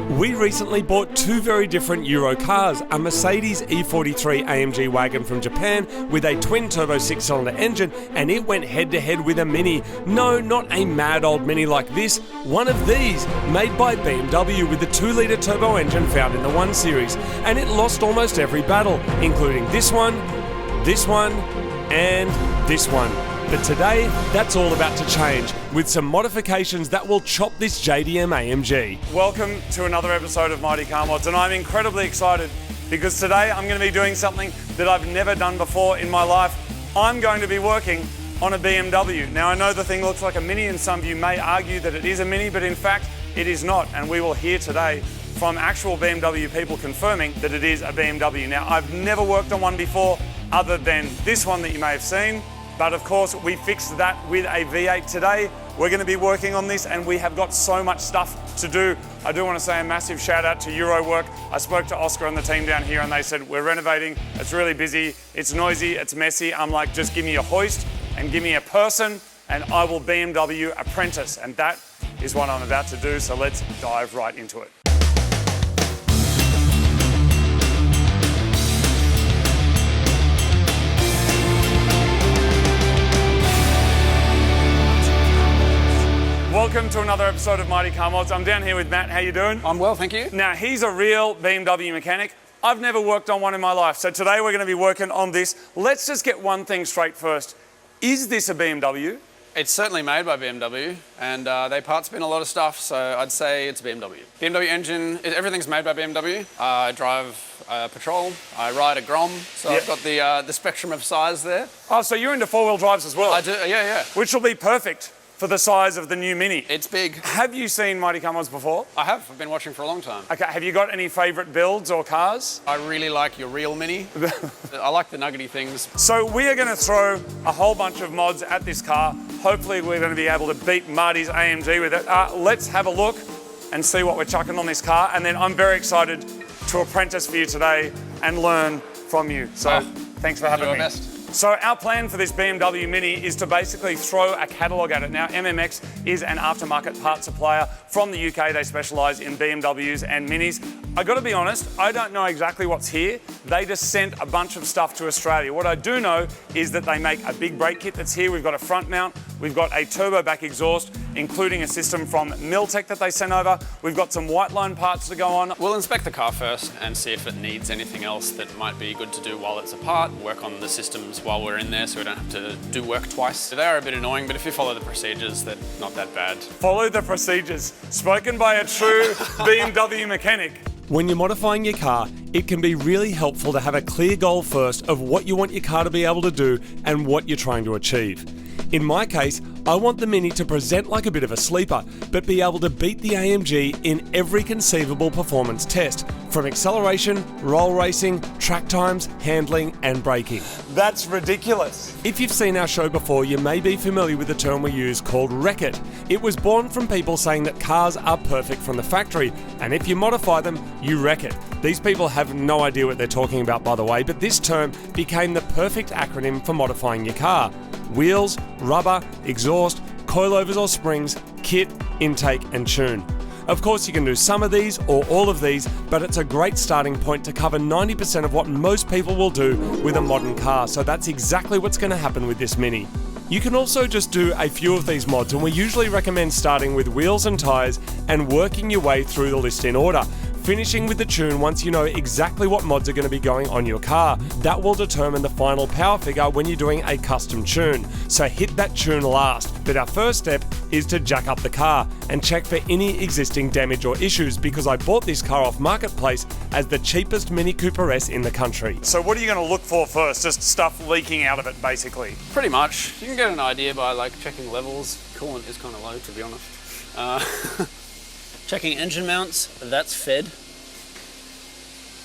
We recently bought two very different Euro cars, a Mercedes E43 AMG wagon from Japan with a twin-turbo six-cylinder engine, and it went head-to-head with a Mini. No, not a mad old Mini like this, one of these, made by BMW with the 2-litre turbo engine found in the 1 Series, and it lost almost every battle, including this one, and this one. But today, that's all about to change, with some modifications that will chop this JDM AMG. Welcome to another episode of Mighty Car Mods, and I'm incredibly excited because today I'm going to be doing something that I've never done before in my life. I'm going to be working on a BMW. Now, I know the thing looks like a Mini, and some of you may argue that it is a Mini, but in fact, it is not, and we will hear today from actual BMW people confirming that it is a BMW. Now, I've never worked on one before other than this one that you may have seen. But of course, we fixed that with a V8 today. We're going to be working on this and we have got so much stuff to do. I do want to say a massive shout out to Eurowork. I spoke to Oscar and the team down here and they said, we're renovating, it's really busy, it's noisy, it's messy. I'm like, just give me a hoist and give me a person and I will BMW apprentice. And that is what I'm about to do. So let's dive right into it. Welcome to another episode of Mighty Car Mods. I'm down here with Matt. How you doing? I'm well, thank you. Now, he's a real BMW mechanic. I've never worked on one in my life, so today we're going to be working on this. Let's just get one thing straight first. Is this a BMW? It's certainly made by BMW, and they part spin a lot of stuff, so I'd say it's a BMW. BMW engine, everything's made by BMW. I drive a Patrol, I ride a Grom, so I've got the spectrum of size there. Oh, so you're into four-wheel drives as well? I do, yeah. Which will be perfect for the size of the new Mini. It's big. Have you seen Mighty Car Mods before? I have. I've been watching for a long time. Okay, have you got any favourite builds or cars? I really like your real Mini. I like the nuggety things. So we are going to throw a whole bunch of mods at this car. Hopefully we're going to be able to beat Marty's AMG with it. Let's have a look and see what we're chucking on this car. And then I'm very excited to apprentice for you today and learn from you. So thanks for having me. Best. So our plan for this BMW Mini is to basically throw a catalogue at it. Now, MMX is an aftermarket parts supplier from the UK. They specialise in BMWs and Minis. I got to be honest, I don't know exactly what's here. They just sent a bunch of stuff to Australia. What I do know is that they make a big brake kit that's here. We've got a front mount. We've got a turbo back exhaust, including a system from Miltech that they sent over. We've got some white line parts to go on. We'll inspect the car first and see if it needs anything else that might be good to do while it's apart. Work on the systems while we're in there so we don't have to do work twice. They are a bit annoying, but if you follow the procedures, they're not that bad. Follow the procedures. Spoken by a true BMW mechanic. When you're modifying your car, it can be really helpful to have a clear goal first of what you want your car to be able to do and what you're trying to achieve. In my case, I want the Mini to present like a bit of a sleeper, but be able to beat the AMG in every conceivable performance test, from acceleration, roll racing, track times, handling, and braking. That's ridiculous. If you've seen our show before, you may be familiar with the term we use called wreck it. It was born from people saying that cars are perfect from the factory, and if you modify them, you wreck it. These people have no idea what they're talking about, by the way, but this term became the perfect acronym for modifying your car. Wheels, rubber, exhaust, coilovers or springs, kit, intake and tune. Of course you can do some of these or all of these, but it's a great starting point to cover 90% of what most people will do with a modern car, so that's exactly what's going to happen with this Mini. You can also just do a few of these mods, and we usually recommend starting with wheels and tyres and working your way through the list in order, finishing with the tune once you know exactly what mods are going to be going on your car. That will determine the final power figure when you're doing a custom tune, so hit that tune last. But our first step is to jack up the car and check for any existing damage or issues, because I bought this car off Marketplace as the cheapest Mini Cooper S in the country. So what are you going to look for first? Just stuff leaking out of it, basically? Pretty much. You can get an idea by checking levels. Coolant is kind of low, to be honest. Checking engine mounts, that's fed.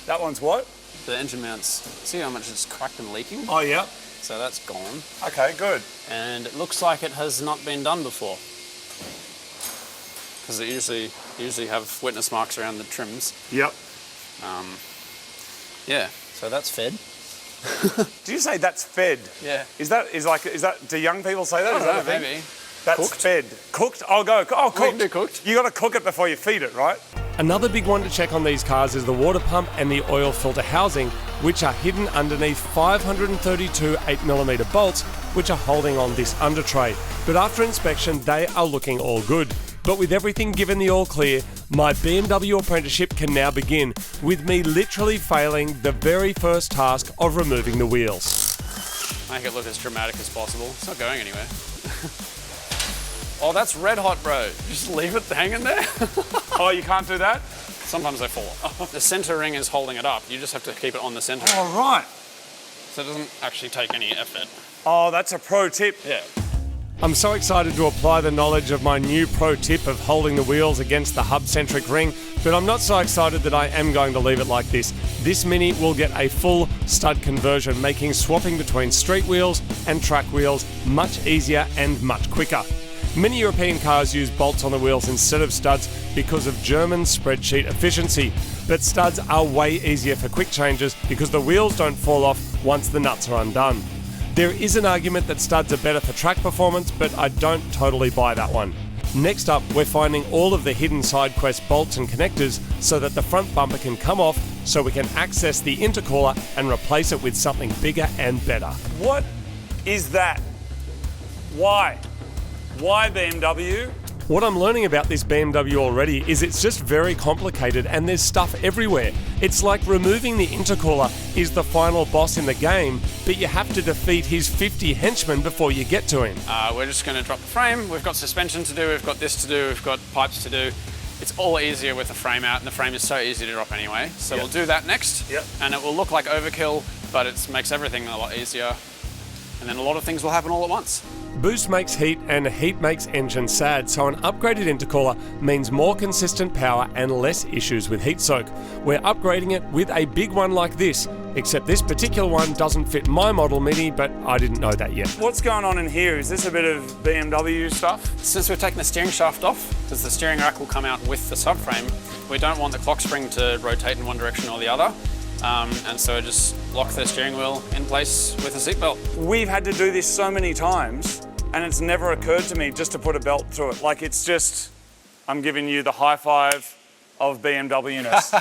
That one's what? The engine mounts. See how much it's cracked and leaking? Oh, yeah. So that's gone. Okay, good. And it looks like it has not been done before. Because they usually have wetness marks around the trims. Yep. Yeah, so that's fed. Do you say that's fed? Yeah. Is that, do young people say that? I don't know, maybe. That's Cooked. fed. Cooked? I'll go. Oh, cooked. We can do cooked. You got to cook it before you feed it, right? Another big one to check on these cars is the water pump and the oil filter housing, which are hidden underneath 532 8mm bolts, which are holding on this under tray. But after inspection, they are looking all good. But with everything given the all clear, my BMW apprenticeship can now begin, with me literally failing the very first task of removing the wheels. Make it look as dramatic as possible. It's not going anywhere. Oh, that's red hot, bro. Just leave it hanging there. Oh, you can't do that? Sometimes they fall off. The center ring is holding it up. You just have to keep it on the center. Oh, right. So it doesn't actually take any effort. Oh, that's a pro tip. Yeah. I'm so excited to apply the knowledge of my new pro tip of holding the wheels against the hub-centric ring, but I'm not so excited that I am going to leave it like this. This Mini will get a full stud conversion, making swapping between street wheels and track wheels much easier and much quicker. Many European cars use bolts on the wheels instead of studs because of German spreadsheet efficiency, but studs are way easier for quick changes because the wheels don't fall off once the nuts are undone. There is an argument that studs are better for track performance, but I don't totally buy that one. Next up, we're finding all of the hidden SideQuest bolts and connectors so that the front bumper can come off so we can access the intercooler and replace it with something bigger and better. What is that? Why? Why BMW? What I'm learning about this BMW already is it's just very complicated and there's stuff everywhere. It's like removing the intercooler is the final boss in the game, but you have to defeat his 50 henchmen before you get to him. We're just going to drop the frame. We've got suspension to do, we've got this to do, we've got pipes to do. It's all easier with the frame out, and the frame is so easy to drop anyway. So We'll do that next, and it will look like overkill, but it makes everything a lot easier. And then a lot of things will happen all at once. Boost makes heat and heat makes engine sad, so an upgraded intercooler means more consistent power and less issues with heat soak. We're upgrading it with a big one like this, except this particular one doesn't fit my model Mini, but I didn't know that yet. What's going on in here? Is this a bit of BMW stuff? Since we've taken the steering shaft off, because the steering rack will come out with the subframe, we don't want the clock spring to rotate in one direction or the other. And so just lock the steering wheel in place with a seat belt. We've had to do this so many times, and it's never occurred to me just to put a belt through it. Like, it's just, I'm giving you the high five of BMW-ness.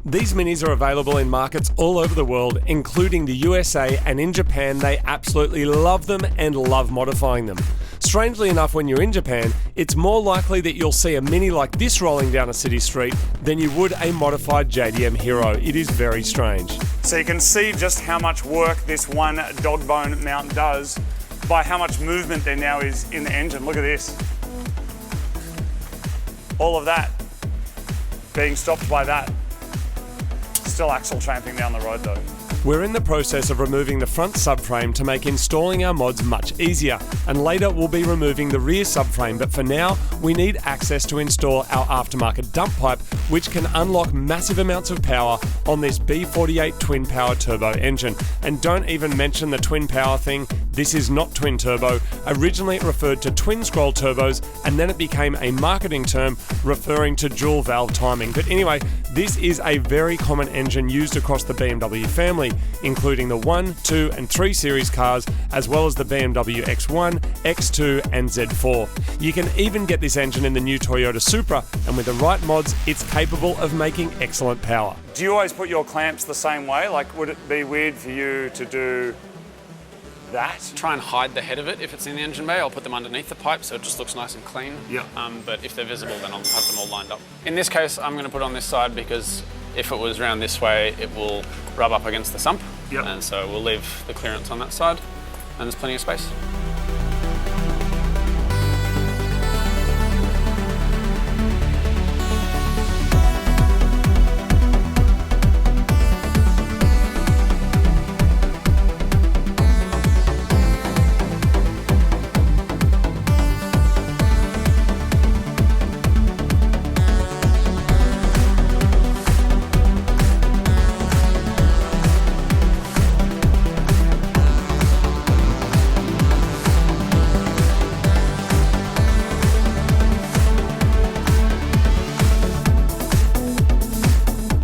These Minis are available in markets all over the world, including the USA, and in Japan they absolutely love them and love modifying them. Strangely enough, when you're in Japan, it's more likely that you'll see a Mini like this rolling down a city street than you would a modified JDM Hero. It is very strange. So you can see just how much work this one dog bone mount does by how much movement there now is in the engine. Look at this. All of that being stopped by that. Still axle tramping down the road though. We're in the process of removing the front subframe to make installing our mods much easier, and later we'll be removing the rear subframe, but for now we need access to install our aftermarket dump pipe, which can unlock massive amounts of power on this B48 twin power turbo engine. And don't even mention the twin power thing. This is not twin turbo. Originally it referred to twin scroll turbos, and then it became a marketing term referring to dual valve timing. But anyway, this is a very common engine used across the BMW family, including the 1, 2 and 3 series cars, as well as the BMW X1, X2 and Z4. You can even get this engine in the new Toyota Supra, and with the right mods, it's capable of making excellent power. Do you always put your clamps the same way? Like, would it be weird for you to do that? Try and hide the head of it if it's in the engine bay. I'll put them underneath the pipe so it just looks nice and clean. Yeah. But if they're visible, then I'll have them all lined up. In this case, I'm going to put on this side because if it was round this way, it will rub up against the sump. Yep. And so we'll leave the clearance on that side, and there's plenty of space.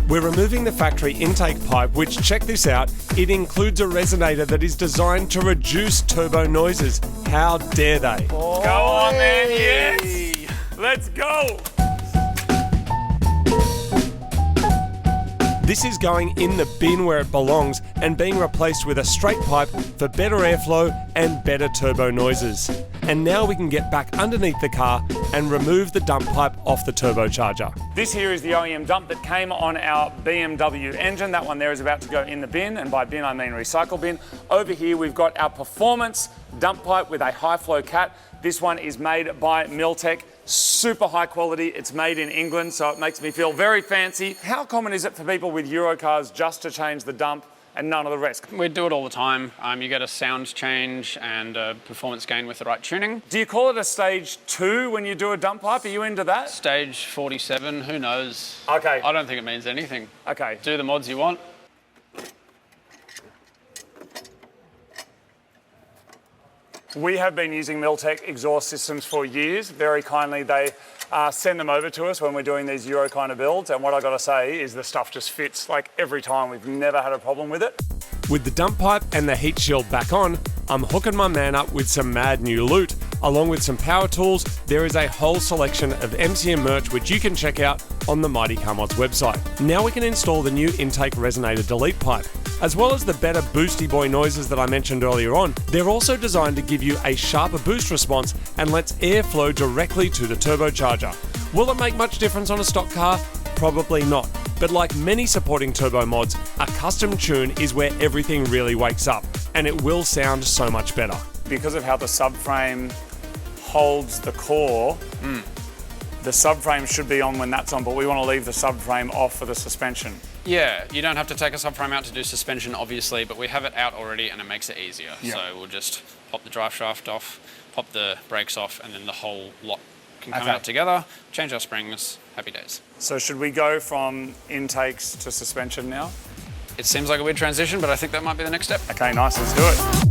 We're removing the factory intake pipe, which, check this out, it includes a resonator that is designed to reduce turbo noises. How dare they? Oh, go on, man, yes! Let's go! This is going in the bin where it belongs and being replaced with a straight pipe for better airflow and better turbo noises. And now we can get back underneath the car and remove the dump pipe off the turbocharger. This here is the OEM dump that came on our BMW engine. That one there is about to go in the bin, and by bin I mean recycle bin. Over here we've got our performance dump pipe with a high flow cat. This one is made by Miltech. Super high quality. It's made in England, so it makes me feel very fancy. How common is it for people with Euro cars just to change the dump and none of the rest? We do it all the time. You get a sound change and a performance gain with the right tuning. Do you call it a stage 2 when you do a dump pipe? Are you into that? Stage 47, who knows? Okay. I don't think it means anything. Okay. Do the mods you want. We have been using Miltech exhaust systems for years. Very kindly, they send them over to us when we're doing these Euro kind of builds. And what I got to say is the stuff just fits like every time. We've never had a problem with it. With the dump pipe and the heat shield back on, I'm hooking my man up with some mad new loot. Along with some power tools, there is a whole selection of MCM merch which you can check out on the Mighty Car Mods website. Now we can install the new intake resonator delete pipe. As well as the better boosty boy noises that I mentioned earlier on, they're also designed to give you a sharper boost response and lets air flow directly to the turbocharger. Will it make much difference on a stock car? Probably not. But like many supporting turbo mods, a custom tune is where everything really wakes up, and it will sound so much better. Because of how the subframe holds the core, the subframe should be on when that's on, but we want to leave the subframe off for the suspension. Yeah, you don't have to take a subframe out to do suspension, obviously, but we have it out already and it makes it easier. Yep. So we'll just pop the drive shaft off, pop the brakes off, and then the whole lot can come out together, change our springs, happy days. So should we go from intakes to suspension now? It seems like a weird transition, but I think that might be the next step. Okay, nice, let's do it.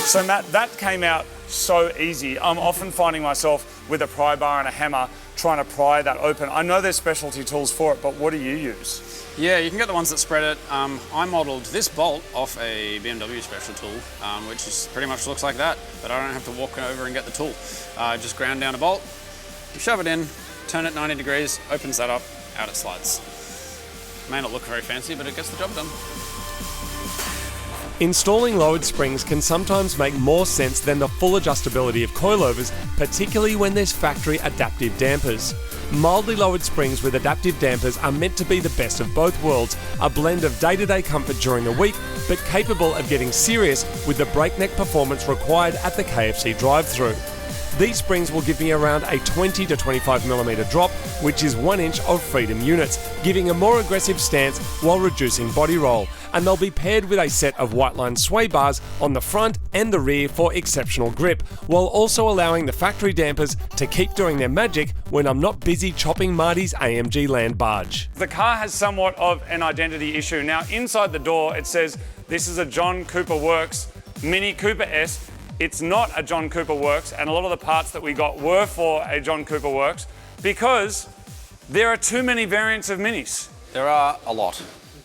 So Matt, that came out so easy. I'm often finding myself with a pry bar and a hammer trying to pry that open. I know there's specialty tools for it, but what do you use? Yeah, you can get the ones that spread it. I modelled this bolt off a BMW special tool, which is pretty much looks like that, but I don't have to walk over and get the tool. Just ground down a bolt, shove it in, turn it 90 degrees, opens that up, out it slides. May not look very fancy, but it gets the job done. Installing lowered springs can sometimes make more sense than the full adjustability of coilovers, particularly when there's factory adaptive dampers. Mildly lowered springs with adaptive dampers are meant to be the best of both worlds, a blend of day-to-day comfort during the week, but capable of getting serious with the breakneck performance required at the KFC drive-thru. These springs will give me around a 20 to 25mm drop, which is 1 inch of freedom units, giving a more aggressive stance while reducing body roll. And they'll be paired with a set of white line sway bars on the front and the rear for exceptional grip, while also allowing the factory dampers to keep doing their magic when I'm not busy chopping Marty's AMG land barge. The car has somewhat of an identity issue. Now inside the door it says this is a John Cooper Works Mini Cooper S. It's not a John Cooper Works, and a lot of the parts that we got were for a John Cooper Works because there are too many variants of Minis. There are a lot.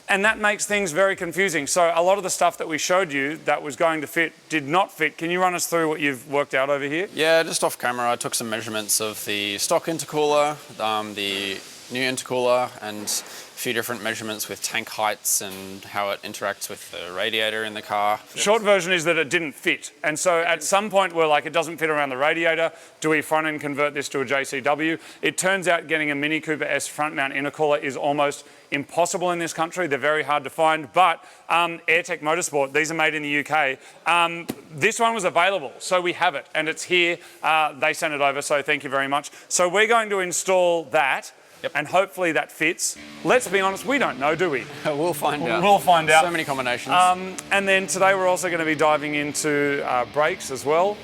And that makes things very confusing. So a lot of the stuff that we showed you that was going to fit did not fit. Can you run us through what you've worked out over here? Yeah, just off camera, I took some measurements of the stock intercooler, the new intercooler, and a few different measurements with tank heights and how it interacts with the radiator in the car. Short version is that it didn't fit. And so at some point we're like, it doesn't fit around the radiator. Do we front end convert this to a JCW? It turns out getting a Mini Cooper S front mount intercooler is almost impossible in this country. They're very hard to find, but AirTech Motorsport, these are made in the UK. This one was available, so we have it and it's here. They sent it over, so thank you very much. So we're going to install that. Yep. And hopefully that fits. Let's be honest, we don't know, do we? We'll find out. We'll find out. So many combinations. And then today we're also going to be diving into brakes as well,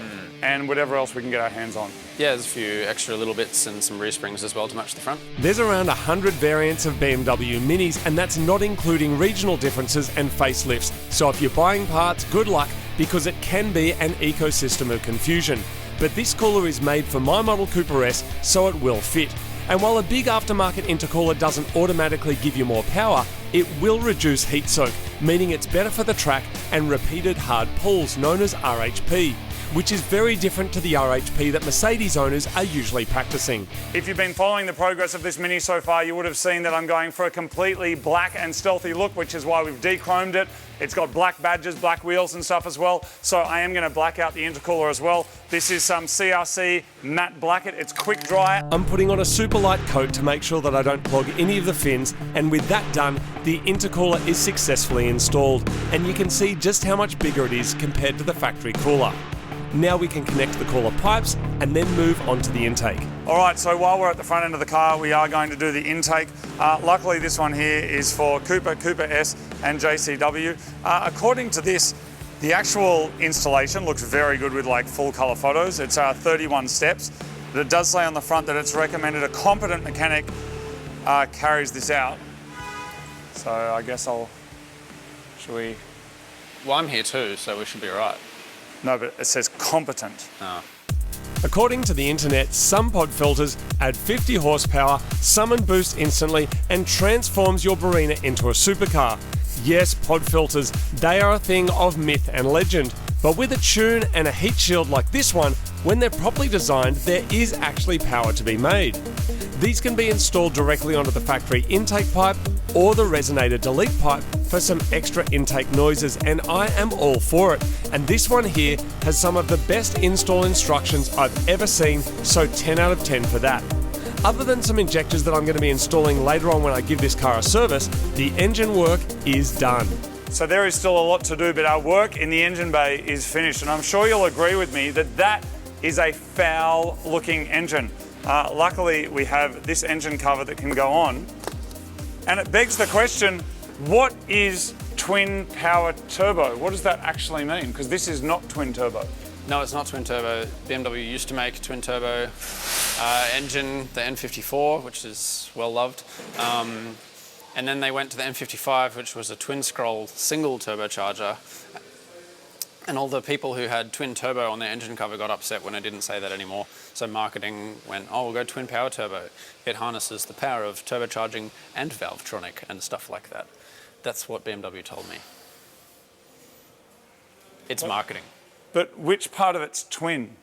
and whatever else we can get our hands on. Yeah, there's a few extra little bits and some rear springs as well to match the front. There's around 100 variants of BMW Minis, and that's not including regional differences and facelifts. So if you're buying parts, good luck, because it can be an ecosystem of confusion. But this cooler is made for my model Cooper S, so it will fit. And while a big aftermarket intercooler doesn't automatically give you more power, it will reduce heat soak, meaning it's better for the track and repeated hard pulls, known as RHP, which is very different to the RHP that Mercedes owners are usually practicing. If you've been following the progress of this Mini so far, you would have seen that I'm going for a completely black and stealthy look, which is why we've de-chromed it. It's got black badges, black wheels and stuff as well. So I am going to black out the intercooler as well. This is some CRC matte blacket. It's quick dry. I'm putting on a super light coat to make sure that I don't clog any of the fins. And with that done, the intercooler is successfully installed. And you can see just how much bigger it is compared to the factory cooler. Now we can connect the cooler pipes and then move on to the intake. All right, so while we're at the front end of the car, we are going to do the intake. Luckily, this one here is for Cooper, Cooper S and JCW. According to this, the actual installation looks very good with like full color photos. It's 31 steps, but it does say on the front that it's recommended a competent mechanic carries this out. So I guess should we? Well, I'm here too, so we should be all right. No, but it says competent. Oh. According to the internet, some pod filters add 50 horsepower, summon boost instantly, and transforms your Barina into a supercar. Yes, pod filters, they are a thing of myth and legend. But with a tune and a heat shield like this one, when they're properly designed, there is actually power to be made. These can be installed directly onto the factory intake pipe or the resonator delete pipe for some extra intake noises, and I am all for it. And this one here has some of the best install instructions I've ever seen, so 10 out of 10 for that. Other than some injectors that I'm going to be installing later on when I give this car a service, the engine work is done. So there is still a lot to do, but our work in the engine bay is finished, and I'm sure you'll agree with me that that is a foul-looking engine. Luckily, we have this engine cover that can go on, and it begs the question, what is twin power turbo? What does that actually mean? Because this is not twin turbo. No, it's not twin turbo. BMW used to make twin turbo engine, the N54, which is well loved. And then they went to the N55, which was a twin scroll single turbocharger. And all the people who had twin turbo on their engine cover got upset when I didn't say that anymore. So marketing went, oh, we'll go twin power turbo. It harnesses the power of turbocharging and Valvetronic and stuff like that. That's what BMW told me. It's marketing. But which part of it's twin?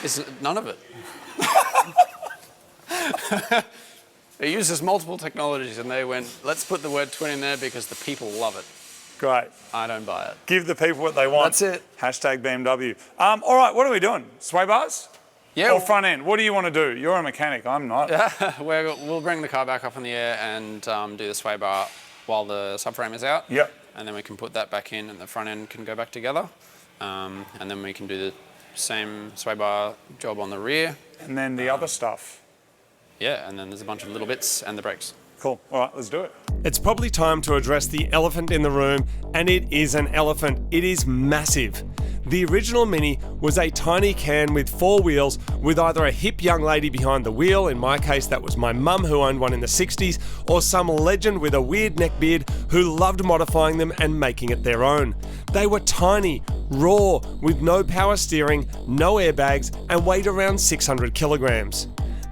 It's none of it. It uses multiple technologies, and they went, let's put the word twin in there because the people love it. Great. I don't buy it. Give the people what they want. That's it. Hashtag BMW. All right, what are we doing? Sway bars? Yeah. Or front end? What do you want to do? You're a mechanic, I'm not. We'll bring the car back up in the air and do the sway bar while the subframe is out. Yep. And then we can put that back in and the front end can go back together. And then we can do the same sway bar job on the rear. And then the other stuff. Yeah, and then there's a bunch of little bits and the brakes. Cool. All right, let's do it. It's probably time to address the elephant in the room, and it is an elephant. It is massive. The original Mini was a tiny can with 4 wheels with either a hip young lady behind the wheel, in my case that was my mum who owned one in the 60s, or some legend with a weird neckbeard who loved modifying them and making it their own. They were tiny, raw, with no power steering, no airbags, and weighed around 600 kilograms.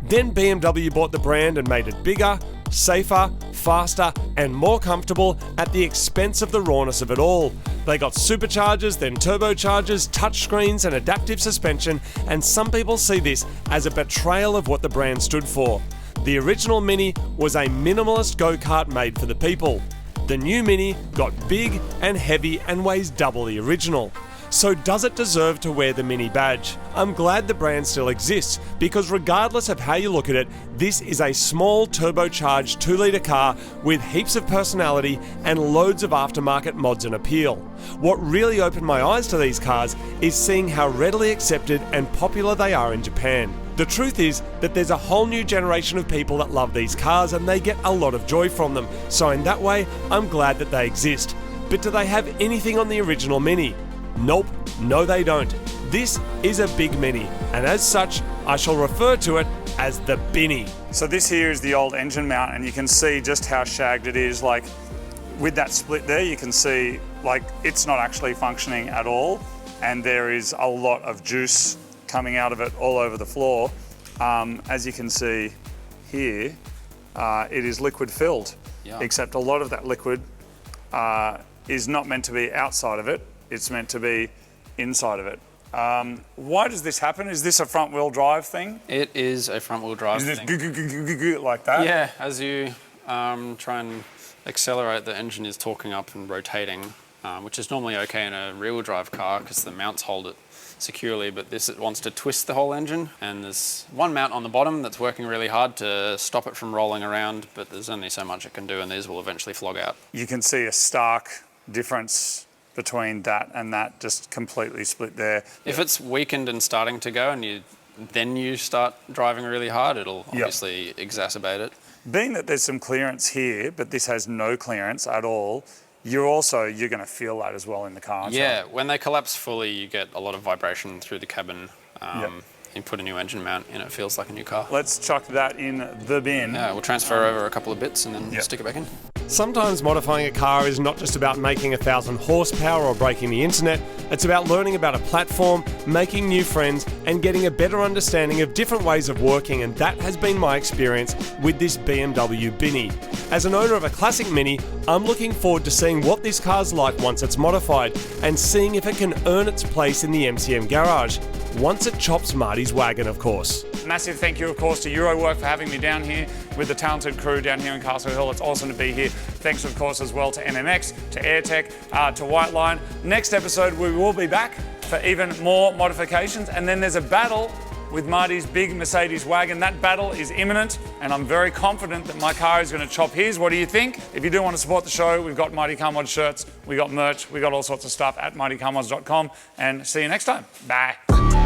Then BMW bought the brand and made it bigger, safer, faster, and more comfortable at the expense of the rawness of it all. They got superchargers, then turbochargers, touchscreens, and adaptive suspension, and some people see this as a betrayal of what the brand stood for. The original Mini was a minimalist go-kart made for the people. The new Mini got big and heavy and weighs double the original. So does it deserve to wear the Mini badge? I'm glad the brand still exists, because regardless of how you look at it, this is a small turbocharged 2-litre car with heaps of personality and loads of aftermarket mods and appeal. What really opened my eyes to these cars is seeing how readily accepted and popular they are in Japan. The truth is that there's a whole new generation of people that love these cars and they get a lot of joy from them, so in that way, I'm glad that they exist. But do they have anything on the original Mini? Nope, no they don't. This is a big Mini, and as such, I shall refer to it as the Binny. So this here is the old engine mount, and you can see just how shagged it is. Like, with that split there, you can see like it's not actually functioning at all, and there is a lot of juice coming out of it all over the floor. As you can see here, it is liquid filled, except a lot of that liquid is not meant to be outside of it, it's meant to be inside of it. Why does this happen? Is this a front wheel drive thing? It is a front wheel drive thing. Is this like that? Yeah, as you try and accelerate, the engine is torquing up and rotating, which is normally okay in a rear wheel drive car because the mounts hold it securely, but this it wants to twist the whole engine, and there's one mount on the bottom that's working really hard to stop it from rolling around, but there's only so much it can do, and these will eventually flog out. You can see a stark difference between that and that, just completely split there. If it's weakened and starting to go and then you start driving really hard, it'll obviously exacerbate it. Being that there's some clearance here, but this has no clearance at all, you're going to feel that as well in the car. Yeah, when they collapse fully, you get a lot of vibration through the cabin. You put a new engine mount in, it feels like a new car. Let's chuck that in the bin. Yeah, we'll transfer over a couple of bits and then stick it back in. Sometimes modifying a car is not just about making 1,000 horsepower or breaking the internet. It's about learning about a platform, making new friends, and getting a better understanding of different ways of working, and that has been my experience with this BMW Binny. As an owner of a classic Mini, I'm looking forward to seeing what this car's like once it's modified, and seeing if it can earn its place in the MCM garage. Once it chops Marty's wagon, of course. Massive thank you, of course, to Eurowork for having me down here with the talented crew down here in Castle Hill. It's awesome to be here. Thanks, of course, as well to MMX, to AirTech, to Whiteline. Next episode, we will be back for even more modifications. And then there's a battle with Marty's big Mercedes wagon. That battle is imminent, and I'm very confident that my car is going to chop his. What do you think? If you do want to support the show, we've got Mighty Car Mod shirts, we got merch, we got all sorts of stuff at mightycarmods.com, and see you next time. Bye.